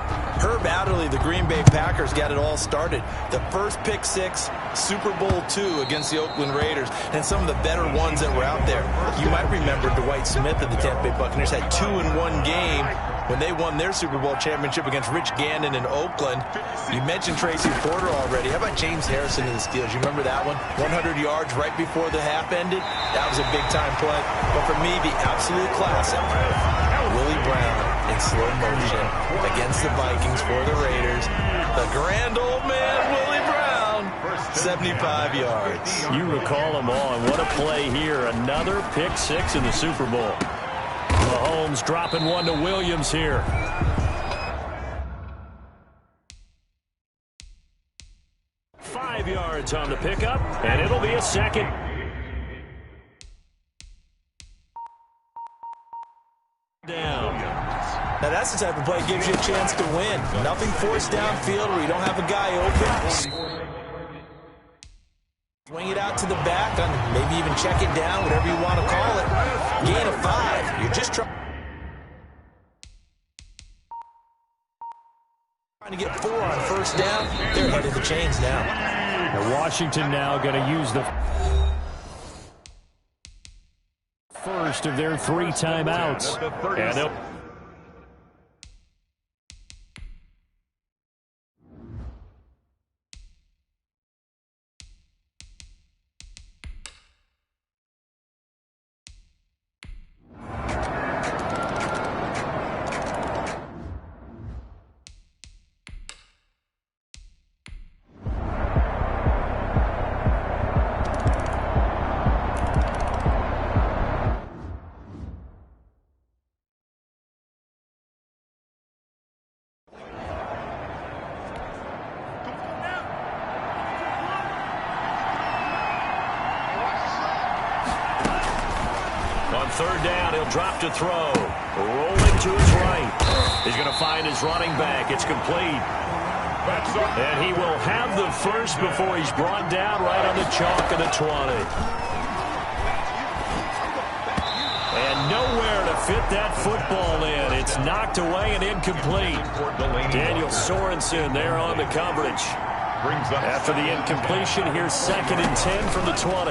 Herb Adderley, the Green Bay Packers, got it all started. The first pick six, Super Bowl II against the Oakland Raiders, and some of the better ones that were out there. You might remember Dwight Smith of the Tampa Bay Buccaneers had 2 in 1 game when they won their Super Bowl championship against Rich Gannon in Oakland. You mentioned Tracy Porter already. How about James Harrison of the Steelers? You remember that one? 100 yards right before the half ended? That was a big-time play. But for me, the absolute classic, Willie Brown in slow motion against the Vikings for the Raiders. The grand old man, Willie Brown, 75 yards. You recall them all, and what a play here. Another pick six in the Super Bowl. Mahomes dropping one to Williams here. Five yards on the pickup, and it'll be a second. Down. Now that's the type of play that gives you a chance to win. Nothing forced downfield where you don't have a guy open. Swing it out to the back, maybe even check it down, whatever you want to call it. Gain of 5. You're just trying to get 4 on first down. They're ahead of the chains now. And Washington now going to use the first of their 3 timeouts. And they'll On third down, he'll drop to throw. Rolling to his right. He's going to find his running back. It's complete. And he will have the first before he's brought down right on the chalk of the 20. And nowhere to fit that football in. It's knocked away and incomplete. Daniel Sorensen there on the coverage. After the incompletion, here's 2nd and 10 from the 20.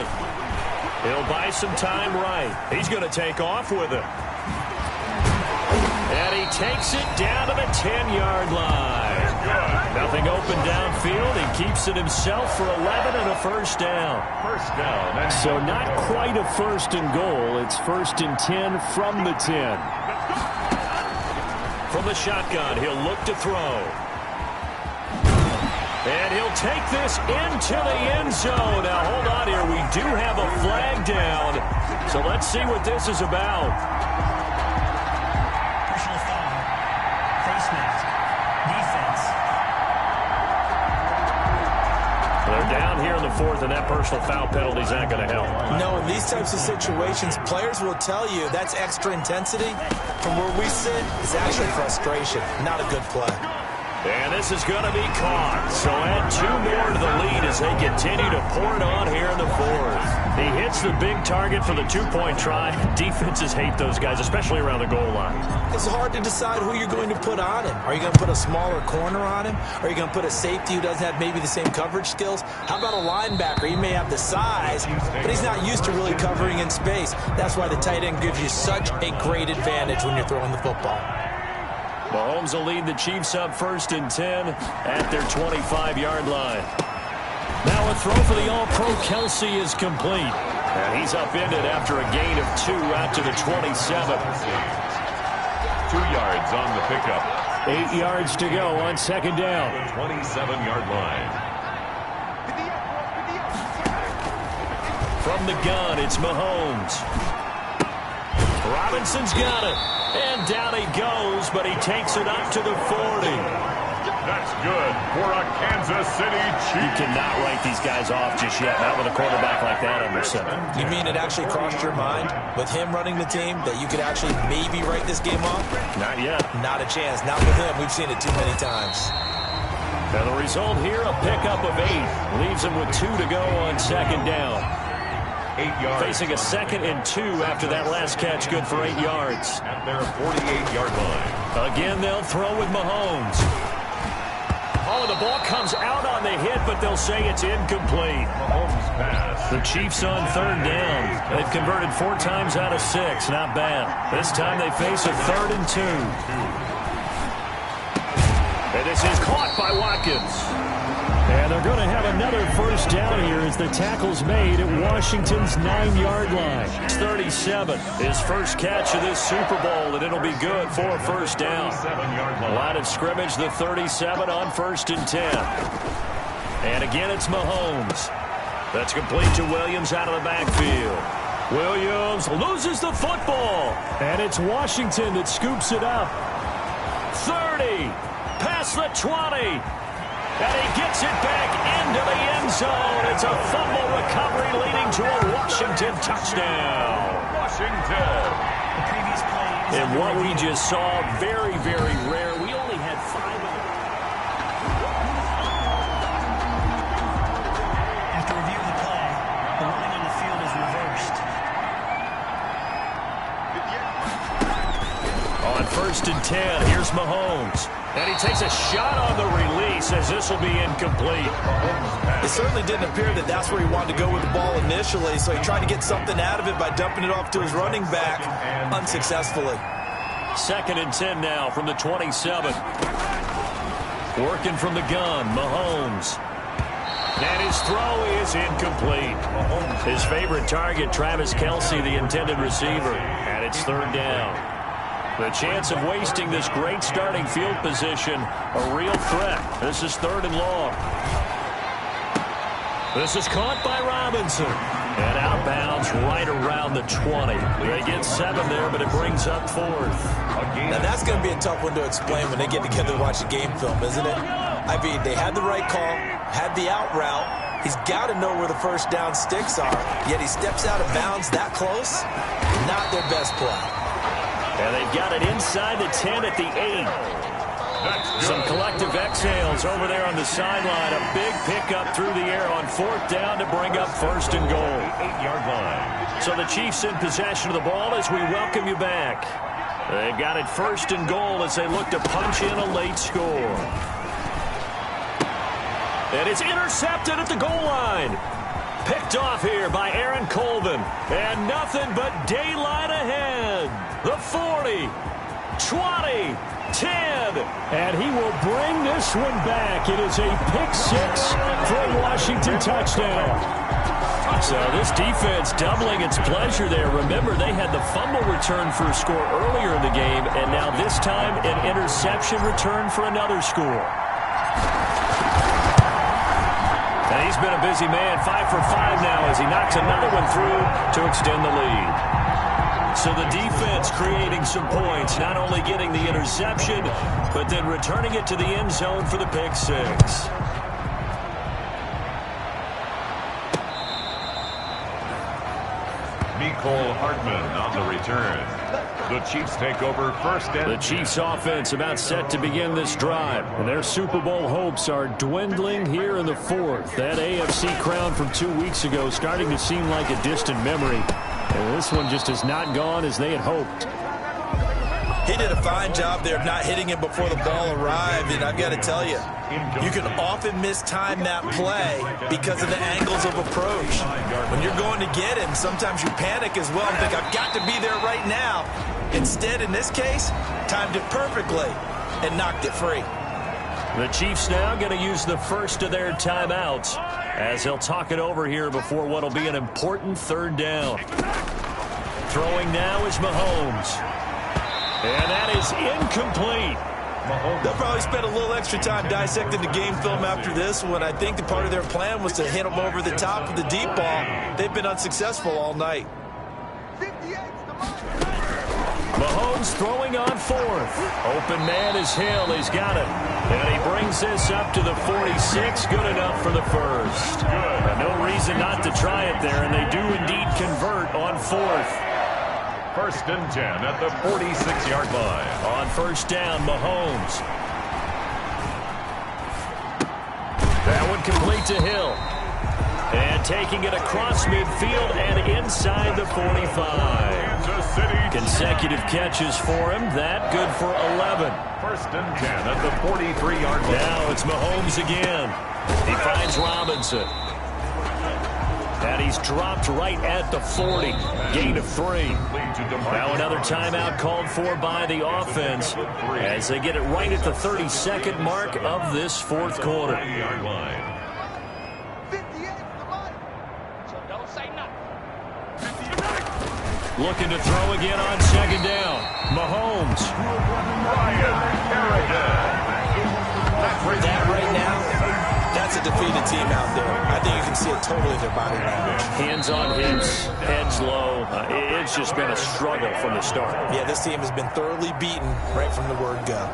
He'll buy some time right. He's going to take off with it. And he takes it down to the 10-yard line. Nothing open downfield. He keeps it himself for 11 and a first down. So not quite a 1st and goal. It's 1st and 10 from the 10. From the shotgun, he'll look to throw. And he'll take this into the end zone. Now, hold on here. We do have a flag down. So let's see what this is about. Personal foul. Face mask. Defense. They're down here in the 4th, and that personal foul penalty is not going to help. No, in these types of situations, players will tell you that's extra intensity. From where we sit, is actually frustration. Not a good play. And this is going to be caught. So add 2 more to the lead as they continue to pour it on here in the 4th. He hits the big target for the 2-point try. Defenses hate those guys, especially around the goal line. It's hard to decide who you're going to put on him. Are you going to put a smaller corner on him? Are you going to put a safety who doesn't have maybe the same coverage skills? How about a linebacker? He may have the size, but he's not used to really covering in space. That's why the tight end gives you such a great advantage when you're throwing the football. Mahomes will lead the Chiefs up 1st and 10 at their 25-yard line. Now a throw for the All-Pro Kelsey is complete. And he's upended after a gain of 2 out to the 27. 2 yards on the pickup. 8 yards to go on 2nd down. 27-yard line. From the gun, it's Mahomes. Robinson's got it. And down he goes, but he takes it up to the 40. That's good for a Kansas City Chief. You cannot write these guys off just yet, not with a quarterback like that under center. You mean it actually crossed your mind with him running the team that you could actually maybe write this game off? Not yet. Not a chance. Not with him. We've seen it too many times. Now the result here, a pickup of 8. Leaves him with 2 to go on 2nd down. 8 yards. Facing a 2nd and 2 after that last catch, good for 8 yards. At their 48-yard line. Again, they'll throw with Mahomes. Oh, the ball comes out on the hit, but they'll say it's incomplete. Mahomes pass. The Chiefs on 3rd down. They've converted 4 times out of 6. Not bad. This time they face a 3rd and 2. And this is caught by Watkins. And they're going to have another first down here as the tackle's made at Washington's 9-yard line. It's 37. His first catch of this Super Bowl, and it'll be good for a first down. Line of scrimmage, the 37 on 1st and 10. And again, it's Mahomes. That's complete to Williams out of the backfield. Williams loses the football. And it's Washington that scoops it up. 30. Past the 20. And he gets it back into the end zone. It's a fumble recovery leading to a Washington touchdown. Washington. The previous play is And what we just saw, very, very rare. We only had 5. After review of the play, the ruling on the field is reversed. On 1st and 10, here's Mahomes. And he takes a shot on the release as this will be incomplete. It certainly didn't appear that that's where he wanted to go with the ball initially, so he tried to get something out of it by dumping it off to his running back unsuccessfully. 2nd and 10 now from the 27. Working from the gun, Mahomes. And his throw is incomplete. His favorite target, Travis Kelce, the intended receiver. And it's 3rd down. The chance of wasting this great starting field position, a real threat. This is 3rd and long. This is caught by Robinson. And outbounds right around the 20. They get 7 there, but it brings up 4th. Now that's going to be a tough one to explain when they get together to watch a game film, isn't it? I mean, they had the right call, had the out route, He's got to know where the first down sticks are, yet he steps out of bounds that close. Not their best play. And they've got it inside the 10 at the 8. Some collective exhales over there on the sideline. A big pickup through the air on 4th down to bring up 1st and goal. 8-yard line. So the Chiefs in possession of the ball as we welcome you back. They've got it 1st and goal as they look to punch in a late score. And it's intercepted at the goal line. Picked off here by Aaron Colvin. And nothing but daylight ahead. The 40, 20, 10. And he will bring this one back. It is a pick 6 for a Washington touchdown. So this defense doubling its pleasure there. Remember, they had the fumble return for a score earlier in the game, and now this time an interception return for another score. And he's been a busy man, 5 for 5 now as he knocks another one through to extend the lead. So the defense creating some points, not only getting the interception, but then returning it to the end zone for the pick 6. Mecole Hardman on the return. The Chiefs take over 1st and The Chiefs offense about set to begin this drive, and their Super Bowl hopes are dwindling here in the 4th. That AFC crown from 2 weeks ago starting to seem like a distant memory. And this one just has not gone as they had hoped. He did a fine job there of not hitting him before the ball arrived, and I've got to tell you, you can often mistime that play because of the angles of approach. When you're going to get him, sometimes you panic as well and think, I've got to be there right now. Instead, in this case, timed it perfectly and knocked it free. The Chiefs now going to use the first of their timeouts as they'll talk it over here before what will be an important 3rd down. Throwing now is Mahomes. And that is incomplete. They'll probably spend a little extra time dissecting the game film after this one. I think the part of their plan was to hit them over the top of the deep ball. They've been unsuccessful all night. Mahomes throwing on 4th. Open man is Hill. He's got it. And he brings this up to the 46. Good enough for the 1st. No reason not to try it there, and they do indeed convert on 4th. 1st and 10 at the 46-yard line. On 1st down, Mahomes. That one complete to Hill. And taking it across midfield and inside the 45. Consecutive catches for him. That good for 11. 1st and 10 at the 43-yard line. Now it's Mahomes again. He finds Robinson. And he's dropped right at the 40. Gain of 3. Now another timeout called for by the offense as they get it right at the 32nd mark of this 4th quarter. Looking to throw again on 2nd down. Mahomes. That right now, that's a defeated team out there. I think you can see it totally in their body language. Hands on hips, heads low. It's just been a struggle from the start. Yeah, this team has been thoroughly beaten right from the word go.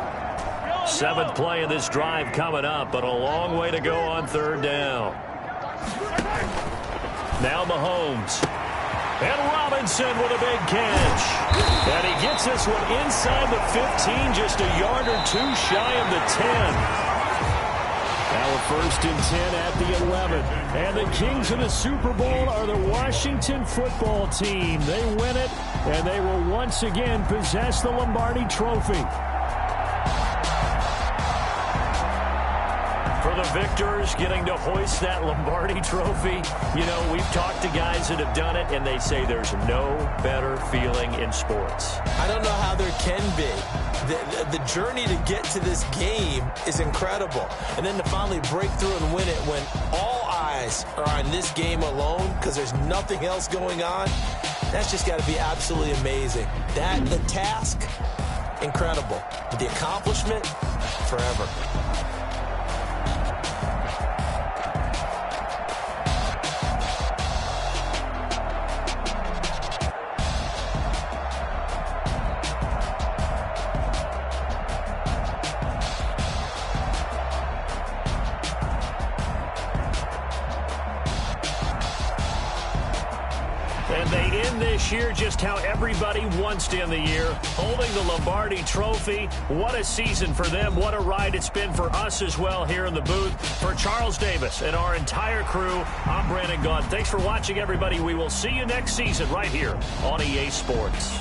7th play of this drive coming up, but a long way to go on 3rd down. Now Mahomes. And Robinson with a big catch. And he gets this one inside the 15, just a yard or 2 shy of the 10. Now a 1st and 10 at the 11. And the kings of the Super Bowl are the Washington football team. They win it, and they will once again possess the Lombardi Trophy. For the victors, getting to hoist that Lombardi Trophy, you know, we've talked to guys that have done it, and they say there's no better feeling in sports. I don't know how there can be. The journey to get to this game is incredible. And then to finally break through and win it when all eyes are on this game alone because there's nothing else going on, that's just got to be absolutely amazing. The task, incredible. But the accomplishment, forever. And they end this year just how everybody wants to end the year, holding the Lombardi Trophy. What a season for them. What a ride it's been for us as well here in the booth. For Charles Davis and our entire crew, I'm Brandon Gaudin. Thanks for watching, everybody. We will see you next season right here on EA Sports.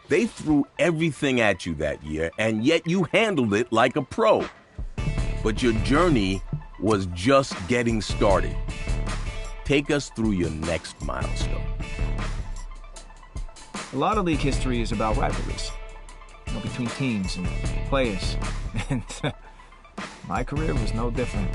They threw everything at you that year, and yet you handled it like a pro. But your journey was just getting started. Take us through your next milestone. A lot of league history is about rivalries, between teams and players. And my career was no different.